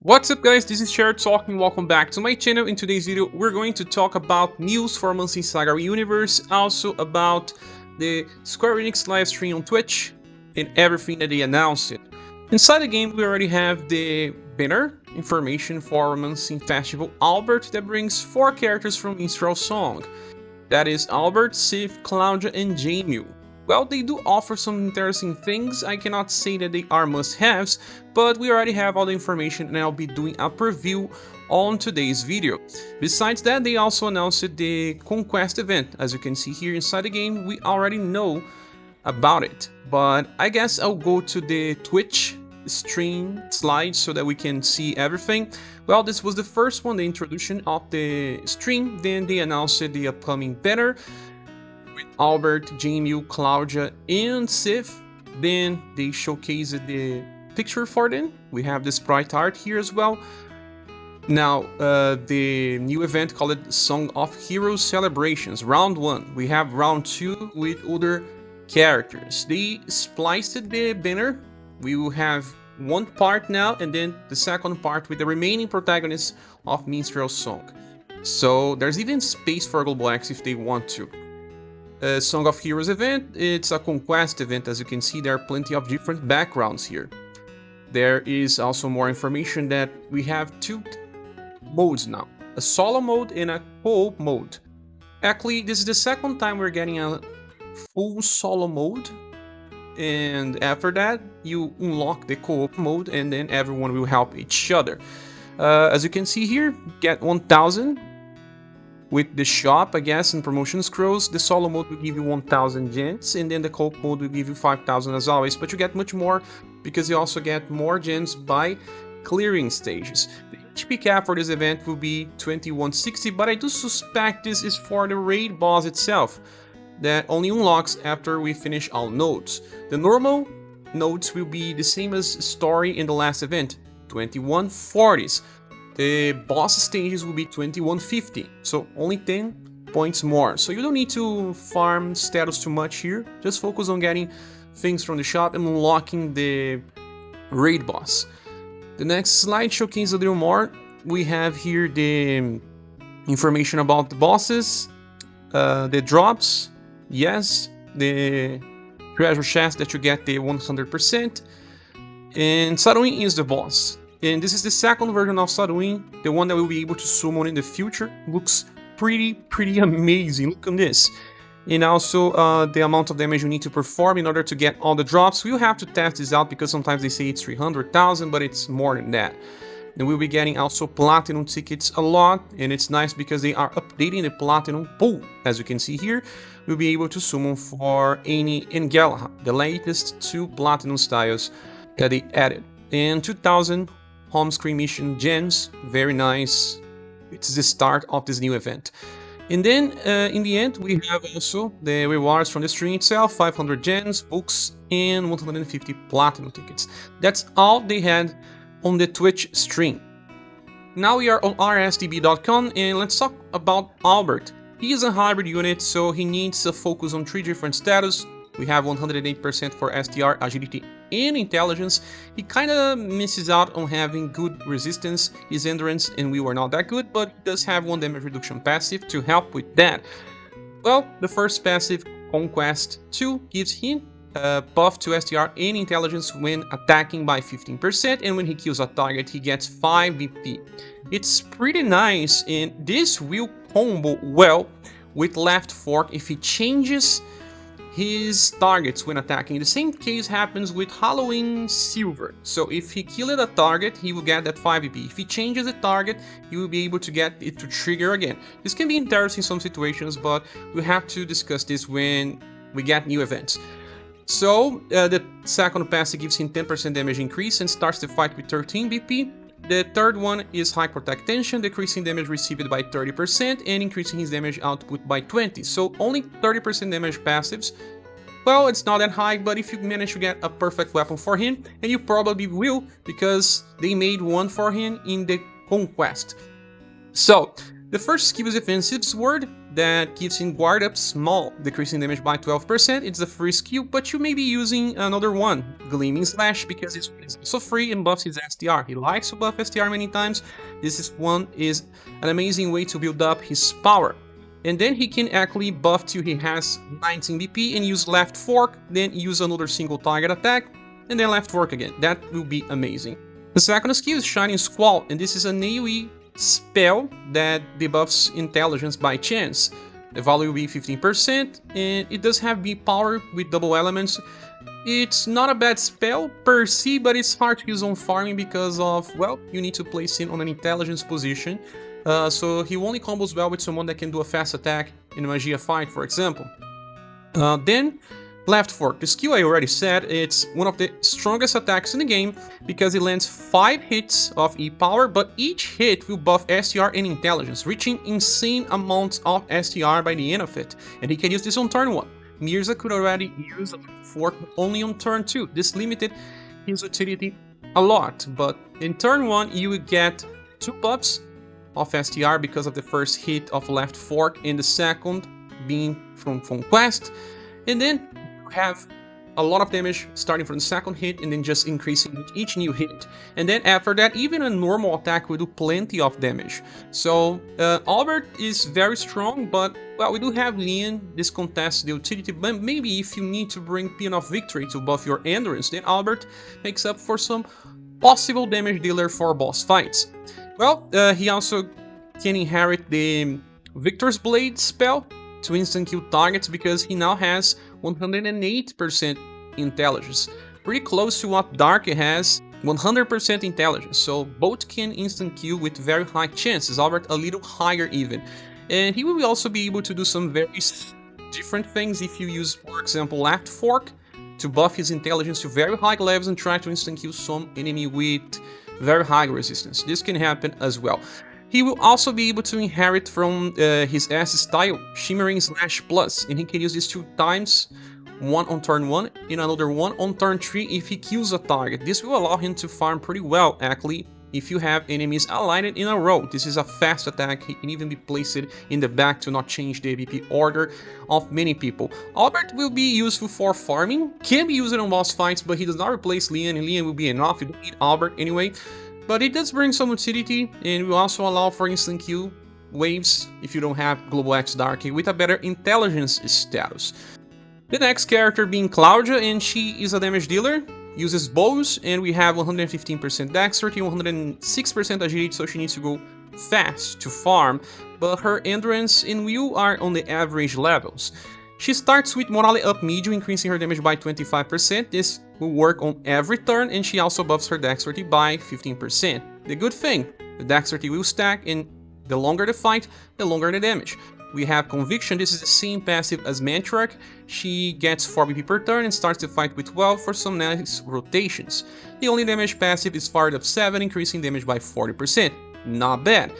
What's up guys, this is ScherBR talking, welcome back to my channel. In today's video we're going to talk about news for monthly SaGa UniverSe, also about the Square Enix live stream on Twitch and everything that they announced it. Inside the game we already have the banner information for Romancing Festival Albert that brings 4 characters from Minstrel Song. That is Albert, Sith, Claudia and Jamie. Well, they do offer some interesting things. I cannot say that they are must-haves, but we already have all the information and I'll be doing a preview on today's video. Besides that, they also announced the Conquest event. As you can see here inside the game, we already know about it. But I guess I'll go to the Twitch stream slides so that we can see everything. Well, this was the first one, the introduction of the stream. Then they announced the upcoming banner with Albert, Jamie, Claudia, and Sith. Then they showcased the picture for them. We have the sprite art here as well. Now, the new event called Song of Heroes Celebrations, Round 1. We have Round 2 with other characters. They spliced the banner. We will have one part now, and then the second part with the remaining protagonists of Minstrel Song. So there's even space for Global X if they want to. Song of Heroes event, it's a conquest event. As you can see, there are plenty of different backgrounds here. There is also more information that we have 2 modes now, a solo mode and a co-op mode. Actually, this is the second time we're getting a full solo mode, and after that you unlock the co-op mode and then everyone will help each other. As you can see here, get 1000 with the shop, I guess, and promotion scrolls. The solo mode will give you 1000 gems, and then the co-op mode will give you 5000 as always, but you get much more because you also get more gems by clearing stages. The HP cap for this event will be 2160, but I do suspect this is for the raid boss itself, that only unlocks after we finish all nodes. The normal nodes will be the same as story in the last event, 2140s. The boss stages will be 2150, so only 10 points more. So you don't need to farm status too much here, just focus on getting things from the shop and unlocking the raid boss. The next slide showcases a little more. We have here the information about the bosses, the drops, yes, the treasure chest that you get the 100%, and Saruin is the boss. And this is the second version of Saruin, the one that we'll be able to summon in the future. Looks pretty amazing, look at this. And also the amount of damage you need to perform in order to get all the drops. We'll have to test this out because sometimes they say it's 300,000, but it's more than that. And we'll be getting also platinum tickets a lot, and it's nice because they are updating the platinum pool. As you can see here, we'll be able to summon for Annie and Galahad, the latest 2 platinum styles that they added. And 2000 home screen mission gems, very nice. It's the start of this new event. And then in the end we have also the rewards from the stream itself, 500 gems, books, and 150 platinum tickets. That's all they had on the Twitch stream. Now we are on rsdb.com, and let's talk about Albert. He is a hybrid unit, so he needs to focus on 3 different status. We have 108% for STR, agility, and intelligence. He kinda misses out on having good resistance. His endurance and will are not that good, but he does have 1 damage reduction passive to help with that. Well, the first passive, Conquest 2, gives him a buff to STR and intelligence when attacking by 15%, and when he kills a target he gets 5 BP. It's pretty nice, and this will combo well with left fork if he changes his targets when attacking. The same case happens with Halloween Silver. So if he killed a target, he will get that 5 BP. If he changes the target, he will be able to get it to trigger again. This can be interesting in some situations, but we have to discuss this when we get new events. So the second passive gives him 10% damage increase and starts the fight with 13 BP. The third one is High Protect Tension, decreasing damage received by 30% and increasing his damage output by 20. So only 30% damage passives. Well, it's not that high, but if you manage to get a perfect weapon for him, and you probably will, because they made one for him in the Conquest. So, the first skill is Defensive Sword, that gives him guard up small, decreasing damage by 12%. It's a free skill, but you may be using another one, Gleaming Slash, because it's also free and buffs his STR. He likes to buff STR many times. This one is an amazing way to build up his power. And then he can actually buff till he has 19 BP and use left fork, then use another single target attack, and then left fork again. That will be amazing. The second skill is Shining Squall, and this is an AoE spell that debuffs intelligence by chance. The value will be 15%, and it does have B power with double elements. It's not a bad spell per se, but it's hard to use on farming because of, well, you need to place it on an intelligence position. So he only combos well with someone that can do a fast attack in a Magia fight, for example. Then, left fork. The skill I already said, it's one of the strongest attacks in the game because it lands 5 hits of E power, but each hit will buff STR and intelligence, reaching insane amounts of STR by the end of it. And he can use this on turn 1. Mirza could already use a fork only on turn 2. This limited his utility a lot, but in turn 1 you will get 2 buffs of STR because of the first hit of left fork and the second being from Quest, and then you have a lot of damage starting from the second hit and then just increasing with each new hit. And then after that, even a normal attack will do plenty of damage. So Albert is very strong, but well, we do have Lian. This contests the utility, but maybe if you need to bring Paean of Victory to buff your endurance, then Albert makes up for some possible damage dealer for boss fights. Well, he also can inherit the Victor's Blade spell to instant kill targets because he now has 108% intelligence. Pretty close to what Dark has, 100% intelligence. So both can instant kill with very high chances, Albert a little higher even. And he will also be able to do some very different things if you use, for example, left fork to buff his intelligence to very high levels and try to instant kill some enemy with very high resistance. This can happen as well. He will also be able to inherit from his S style, Shimmering Slash Plus, and he can use this 2 times, one on turn 1 and another one on turn 3 if he kills a target. This will allow him to farm pretty well, actually, if you have enemies aligned in a row. This is a fast attack. He can even be placed in the back to not change the AVP order of many people. Albert will be useful for farming, can be used on boss fights, but he does not replace Lian, and Lian will be enough. You don't need Albert anyway. But it does bring some utility, and will also allow for instant kill waves if you don't have Global X Darky with a better intelligence status. The next character being Claudia, and she is a damage dealer, uses bows, and we have 115% dexterity, 106% agility, so she needs to go fast to farm, but her endurance and will are on the average levels. She starts with Morale up medium, increasing her damage by 25%. This will work on every turn, and she also buffs her dexterity by 15%. The good thing, the dexterity will stack, and the longer the fight, the longer the damage. We have Conviction. This is the same passive as Matriarch. She gets 4 BP per turn and starts the fight with 12 for some nice rotations. The only damage passive is Fired Up 7, increasing damage by 40%. Not bad.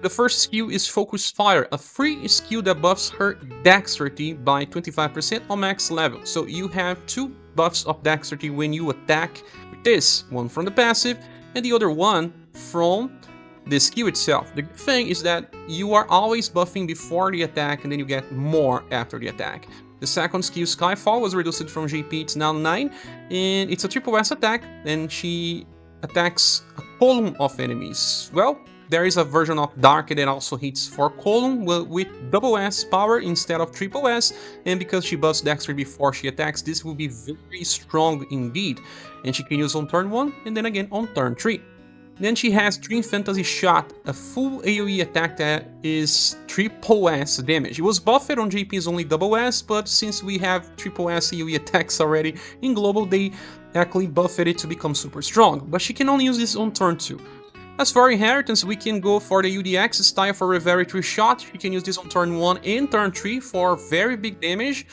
The first skill is Focus Fire, a free skill that buffs her dexterity by 25% on max level. So you have 2 buffs of dexterity when you attack with this, one from the passive and the other one from the skill itself. The good thing is that you are always buffing before the attack and then you get more after the attack. The second skill, Skyfall, was reduced from JP, it's now 9, and it's a triple S attack, and she attacks a column of enemies. Well, there is a version of Dark that also hits 4 column with double S power instead of triple S, and because she buffs dexterity before she attacks, this will be very strong indeed, and she can use on turn 1 and then again on turn 3. Then she has Dream Fantasy Shot, a full AoE attack that is triple S damage. It was buffed on JP's only double S, but since we have triple S AoE attacks already in global, they actually buffed it to become super strong, but she can only use this on turn 2. As for inheritance, we can go for the UDX style for a very true shot. She can use this on turn 1 and turn 3 for very big damage.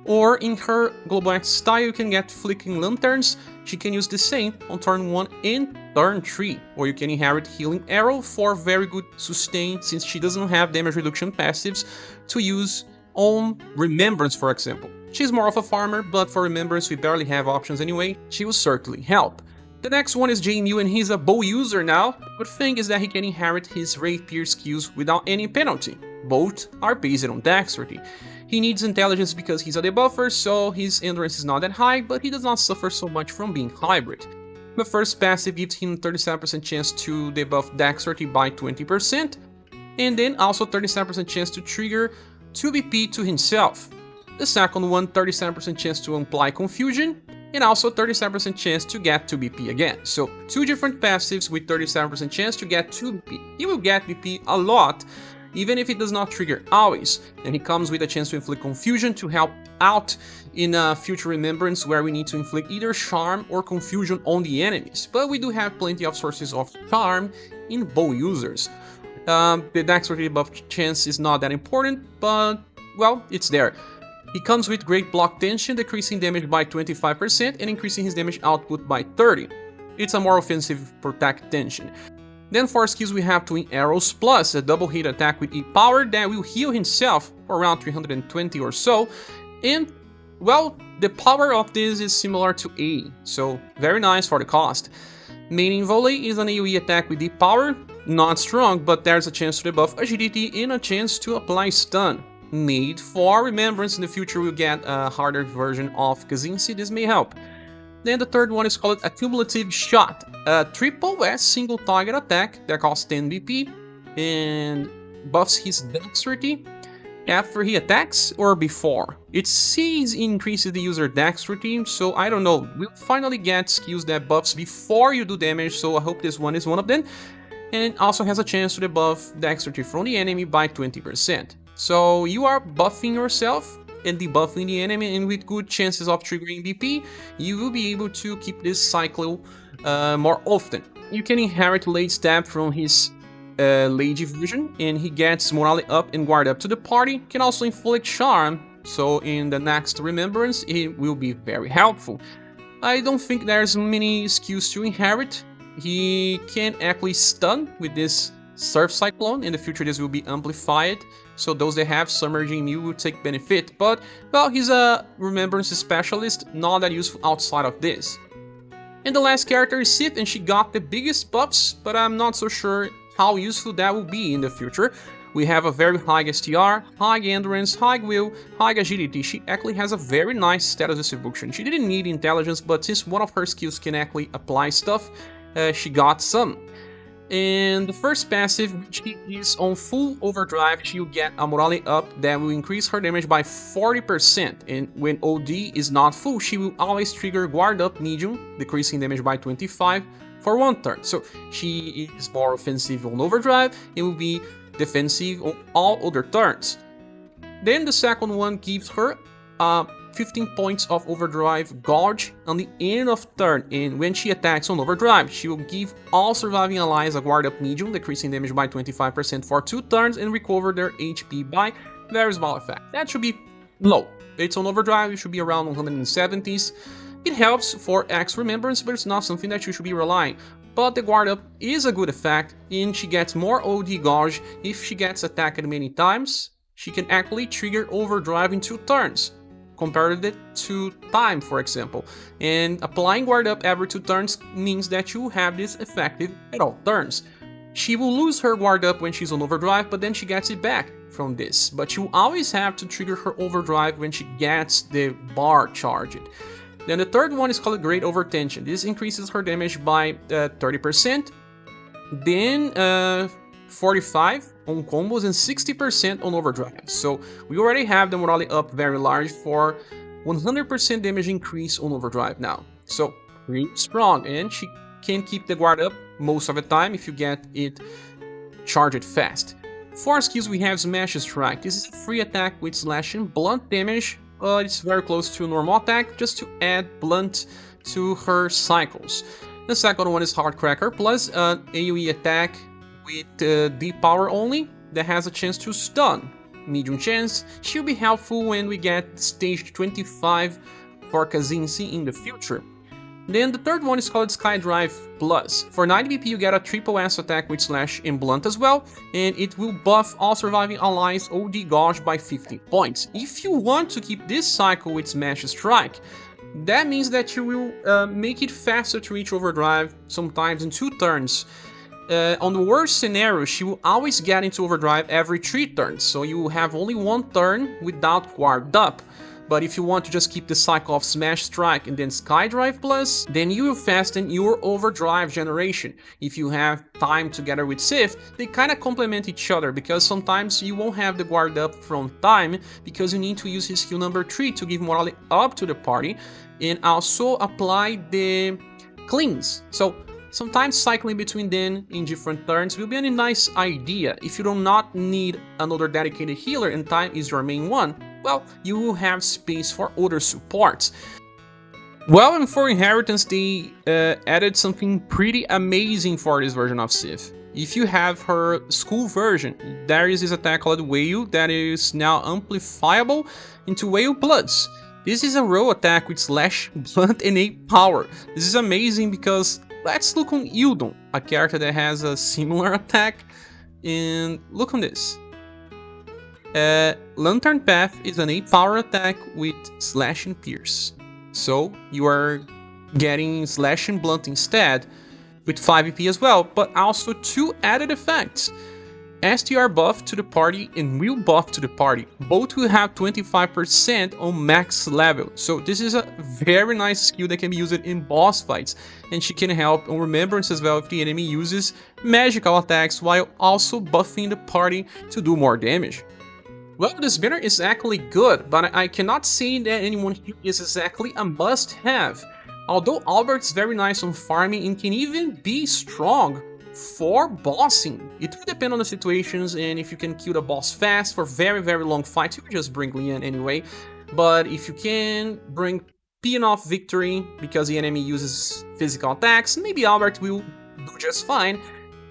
Or in her Global X style, you can get Flicking Lanterns. She can use the same on turn 1 and turn 3. Or you can inherit Healing Arrow for very good sustain, since she doesn't have damage reduction passives to use on Remembrance, for example. She's more of a farmer, but for Remembrance we barely have options anyway. She will certainly help. The next one is J-Mew, and he's a bow user now. The good thing is that he can inherit his Rapier skills without any penalty. Both are based on dexterity. He needs intelligence because he's a debuffer, so his endurance is not that high, but he does not suffer so much from being hybrid. The first passive gives him 37% chance to debuff dexterity by 20%, and then also 37% chance to trigger 2 BP to himself. The second one, 37% chance to apply confusion, and also 37% chance to get 2 BP again. So 2 different passives with 37% chance to get 2 BP. He will get BP a lot, even if it does not trigger always, and he comes with a chance to inflict confusion to help out in a future remembrance where we need to inflict either charm or confusion on the enemies, but we do have plenty of sources of charm in bow users. The dexterity buff chance is not that important, but well, it's there. He comes with great block tension, decreasing damage by 25% and increasing his damage output by 30%. It's a more offensive protect tension. Then for skills we have Twin Arrows plus a double hit attack with E-Power that will heal himself for around 320 or so, and well, the power of this is similar to A, so very nice for the cost. Main Volley is an AoE attack with E-Power, not strong, but there's a chance to debuff agility and a chance to apply stun. Made for remembrance, in the future we'll get a harder version of Kazinsi, this may help. Then the third one is called Accumulative Shot, a triple S single target attack that costs 10 BP and buffs his dexterity after he attacks or before. It sees increases the user dexterity, so I don't know, we'll finally get skills that buffs before you do damage, so I hope this one is one of them. And it also has a chance to debuff dexterity from the enemy by 20%. So you are buffing yourself and debuffing the enemy, and with good chances of triggering BP, you will be able to keep this cycle more often. You can inherit Late Stab from his Lady version, and he gets morale up and guard up to the party. Can also inflict charm, so in the next remembrance it will be very helpful. I don't think there's many skills to inherit. He can actually stun with this Surf Cyclone. In the future this will be amplified, so those that have Submerging Mew will take benefit, but well, he's a remembrance specialist, not that useful outside of this. And the last character is Sith, and she got the biggest buffs, but I'm not so sure how useful that will be in the future. We have a very high STR, high endurance, high will, high agility. She actually has a very nice status distribution. She didn't need intelligence, but since one of her skills can actually apply stuff, she got some. And the first passive, which is on full overdrive, she'll get a morale up that will increase her damage by 40%. And when OD is not full, she will always trigger guard up medium, decreasing damage by 25 for 1 turn. So she is more offensive on overdrive, it will be defensive on all other turns. Then the second one gives her 15 points of overdrive gauge on the end of turn, and when she attacks on overdrive, she will give all surviving allies a guard up medium, decreasing damage by 25% for 2 turns and recover their HP by very small effect. That should be low. It's on overdrive, it should be around 170s. It helps for X remembrance, but it's not something that you should be relying. But the guard up is a good effect, and she gets more OD gauge. If she gets attacked many times, she can actually trigger overdrive in 2 turns. Compared it to time, for example, and applying guard up every 2 turns means that you have this effective at all turns. She will lose her guard up when she's on overdrive, but then she gets it back from this, but you always have to trigger her overdrive when she gets the bar charged. Then the third one is called Great Overtension. This increases her damage by 30%, then 45 on combos and 60% on overdrive. So we already have the morale up very large for 100% damage increase on overdrive now. So really strong, and she can keep the guard up most of the time if you get it charged fast. For skills we have Smash Strike. This is a free attack with slash and blunt damage. It's very close to normal attack, just to add blunt to her cycles. The second one is Heartcracker plus an AoE attack with deep power only that has a chance to stun. Medium chance. She'll be helpful when we get stage 25 for Kazinsi in the future. Then the third one is called Skydrive Plus. For 90 BP you get a triple S attack with slash and blunt as well, and it will buff all surviving allies OD gauge by 50 points. If you want to keep this cycle with Smash Strike, that means that you will make it faster to reach overdrive, sometimes in 2 turns. On the worst scenario, she will always get into overdrive every 3 turns, so you will have only 1 turn without guard up. But if you want to just keep the cycle of Smash Strike and then Skydrive Plus, then you will fasten your overdrive generation. If you have time together with Sith, they kinda complement each other, because sometimes you won't have the guard up from time, because you need to use his skill number 3 to give morale up to the party, and also apply the cleans. So sometimes cycling between them in different turns will be a nice idea. If you do not need another dedicated healer and time is your main one, well, you will have space for other supports. Well, and for Inheritance, they added something pretty amazing for this version of Sith. If you have her school version, there is this attack called Whale that is now amplifiable into Whale Bloods. This is a roll attack with slash, blunt, and 8 power. This is amazing because let's look on Ildon, a character that has a similar attack, and look on this. Lantern Path is an 8 power attack with slash and pierce. So you are getting slash and blunt instead, with 5 EP as well, but also 2 added effects. STR buff to the party and will buff to the party. Both will have 25% on max level. So this is a very nice skill that can be used in boss fights, and she can help on remembrance as well if the enemy uses magical attacks while also buffing the party to do more damage. Well, this banner is actually good, but I cannot say that anyone here is exactly a must-have. Although Albert's very nice on farming and can even be strong for bossing. It will depend on the situations, and if you can kill the boss fast for very long fights, you can just bring Lian anyway. But if you can bring enough victory because the enemy uses physical attacks, maybe Albert will do just fine.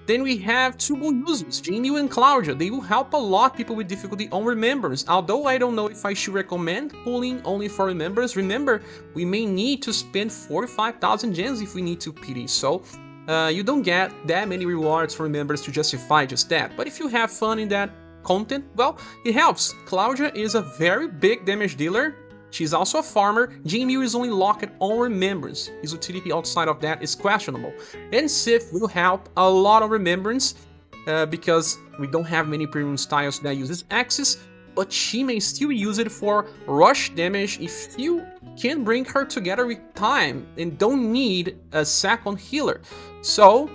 Then we have 2 more users, Jamie and Claudia. They will help a lot people with difficulty on Remembrance, although I don't know if I should recommend pulling only for Remembrance. Remember, we may need to spend 45,000 gems if we need to pity, so you don't get that many rewards for Remembrance to justify just that. But if you have fun in that content, well, it helps. Claudia is a very big damage dealer. She's also a farmer. Jamie is only locked on Remembrance. His utility outside of that is questionable. And Sith will help a lot on Remembrance because we don't have many premium styles that uses Axis, but she may still use it for rush damage if you can bring her together with time and don't need a second healer. So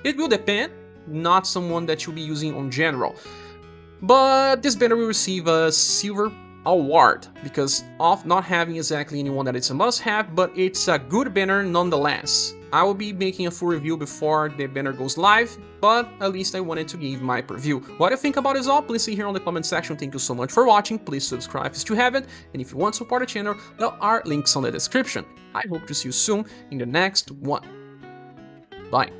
it will depend, not someone that you'll be using on general. But this banner will receive a silver award because of not having exactly anyone that it's a must-have, but it's a good banner nonetheless. I will be making a full review before the banner goes live, but at least I wanted to give my preview. What do you think about this all? Please see here on the comment section. Thank you so much for watching. Please subscribe if you still haven't, and if you want to support the channel, there are links on the description. I hope to see you soon in the next one. Bye.